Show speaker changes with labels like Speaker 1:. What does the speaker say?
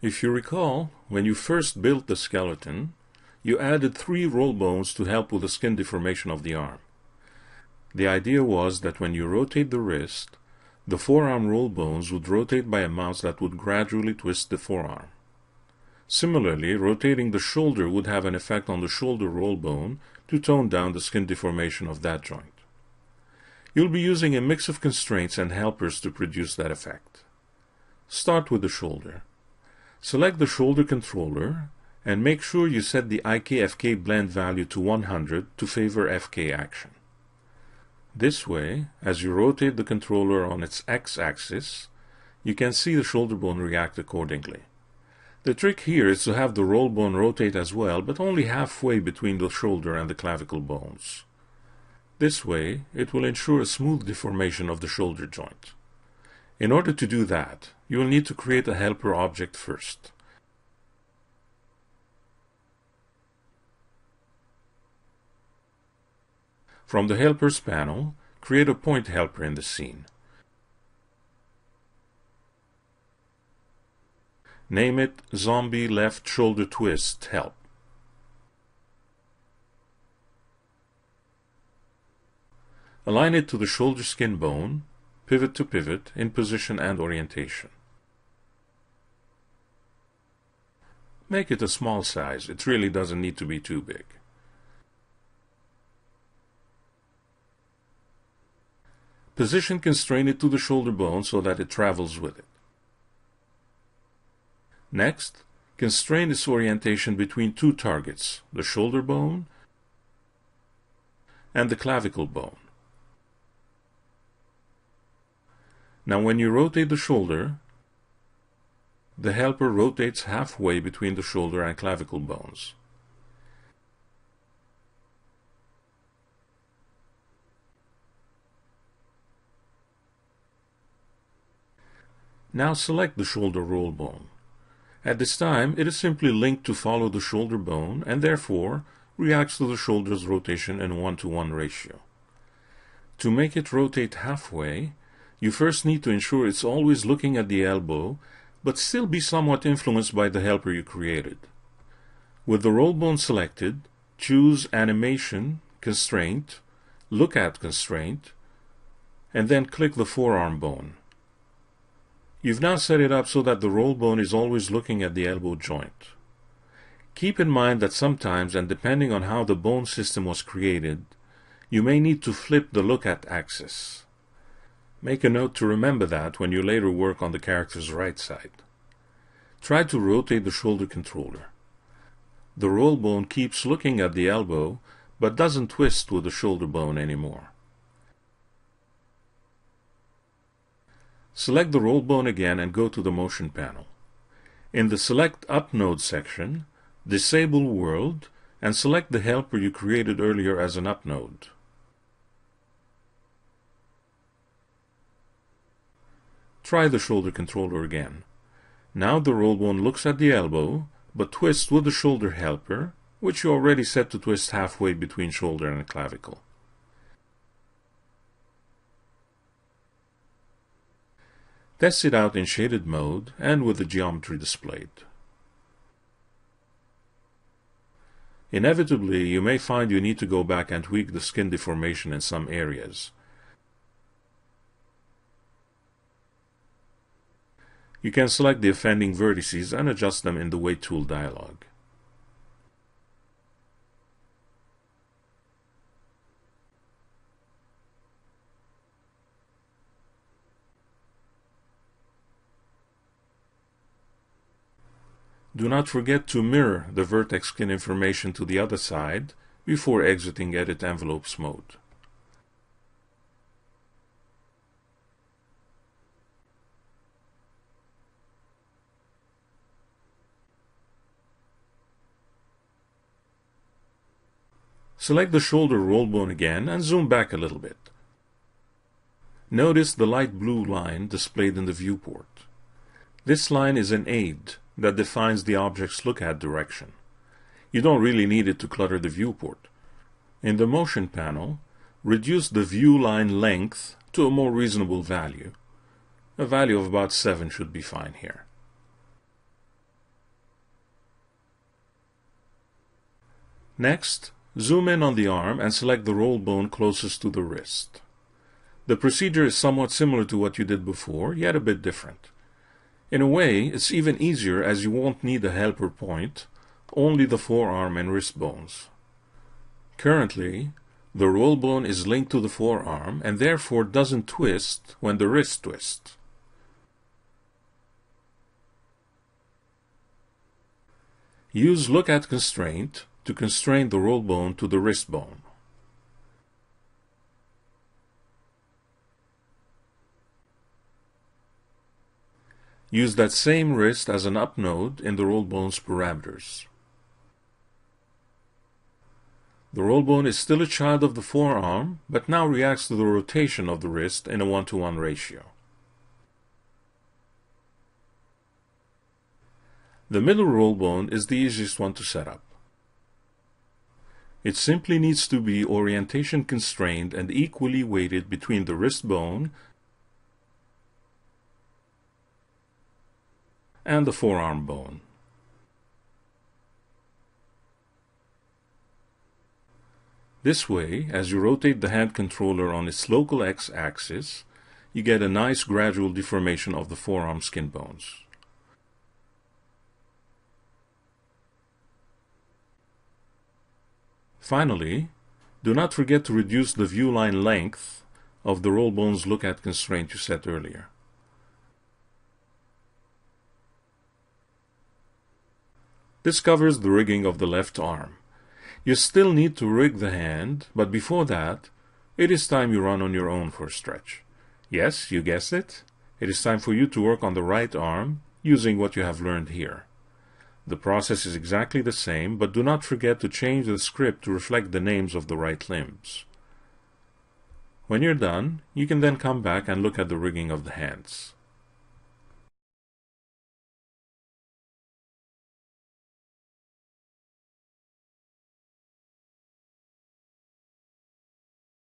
Speaker 1: If you recall, when you first built the skeleton, you added 3 roll bones to help with the skin deformation of the arm. The idea was that when you rotate the wrist, the forearm roll bones would rotate by amounts that would gradually twist the forearm. Similarly, rotating the shoulder would have an effect on the shoulder roll bone to tone down the skin deformation of that joint. You'll be using a mix of constraints and helpers to produce that effect. Start with the shoulder. Select the shoulder controller and make sure you set the IK-FK blend value to 100 to favor FK action. This way, as you rotate the controller on its x-axis, you can see the shoulder bone react accordingly. The trick here is to have the roll bone rotate as well, but only halfway between the shoulder and the clavicle bones. This way, it will ensure a smooth deformation of the shoulder joint. In order to do that, you will need to create a helper object first. From the Helpers panel, create a point helper in the scene. Name it Zombie Left Shoulder Twist Help. Align it to the shoulder skin bone, pivot to pivot, in position and orientation. Make it a small size. It really doesn't need to be too big. Position constrain it to the shoulder bone so that it travels with it. Next, constrain its orientation between 2 targets, the shoulder bone and the clavicle bone. Now when you rotate the shoulder, the helper rotates halfway between the shoulder and clavicle bones. Now select the shoulder roll bone. At this time, it is simply linked to follow the shoulder bone and therefore reacts to the shoulder's rotation in 1-to-1 ratio. To make it rotate halfway, you first need to ensure it's always looking at the elbow, but still be somewhat influenced by the helper you created. With the roll bone selected, choose Animation, Constraint, Look at Constraint, and then click the forearm bone. You've now set it up so that the roll bone is always looking at the elbow joint. Keep in mind that sometimes, and depending on how the bone system was created, you may need to flip the look at axis. Make a note to remember that when you later work on the character's right side. Try to rotate the shoulder controller. The roll bone keeps looking at the elbow, but doesn't twist with the shoulder bone anymore. Select the roll bone again and go to the Motion panel. In the Select Up Node section, disable World and select the helper you created earlier as an up node. Try the shoulder controller again. Now the roll bone looks at the elbow, but twists with the shoulder helper, which you already set to twist halfway between shoulder and clavicle. Test it out in shaded mode and with the geometry displayed. Inevitably, you may find you need to go back and tweak the skin deformation in some areas. You can select the offending vertices and adjust them in the Weight Tool dialog. Do not forget to mirror the vertex skin information to the other side before exiting Edit Envelopes mode. Select the shoulder roll bone again and zoom back a little bit. Notice the light blue line displayed in the viewport. This line is an aid that defines the object's look-at direction. You don't really need it to clutter the viewport. In the Motion panel, reduce the view line length to a more reasonable value. A value of about 7 should be fine here. Next, zoom in on the arm and select the roll bone closest to the wrist. The procedure is somewhat similar to what you did before, yet a bit different. In a way, it's even easier as you won't need a helper point, only the forearm and wrist bones. Currently, the roll bone is linked to the forearm and therefore doesn't twist when the wrist twists. Use look at constraint to constrain the roll bone to the wrist bone. Use that same wrist as an up node in the roll bone's parameters. The roll bone is still a child of the forearm, but now reacts to the rotation of the wrist in a 1-to-1 ratio. The middle roll bone is the easiest one to set up. It simply needs to be orientation constrained and equally weighted between the wrist bone and the forearm bone. This way, as you rotate the hand controller on its local x-axis, you get a nice gradual deformation of the forearm skin bones. Finally, do not forget to reduce the view line length of the roll bone's look at constraint you set earlier. This covers the rigging of the left arm. You still need to rig the hand, but before that, it is time you run on your own for a stretch. Yes, you guessed it. It is time for you to work on the right arm using what you have learned here. The process is exactly the same, but do not forget to change the script to reflect the names of the right limbs. When you're done, you can then come back and look at the rigging of the hands.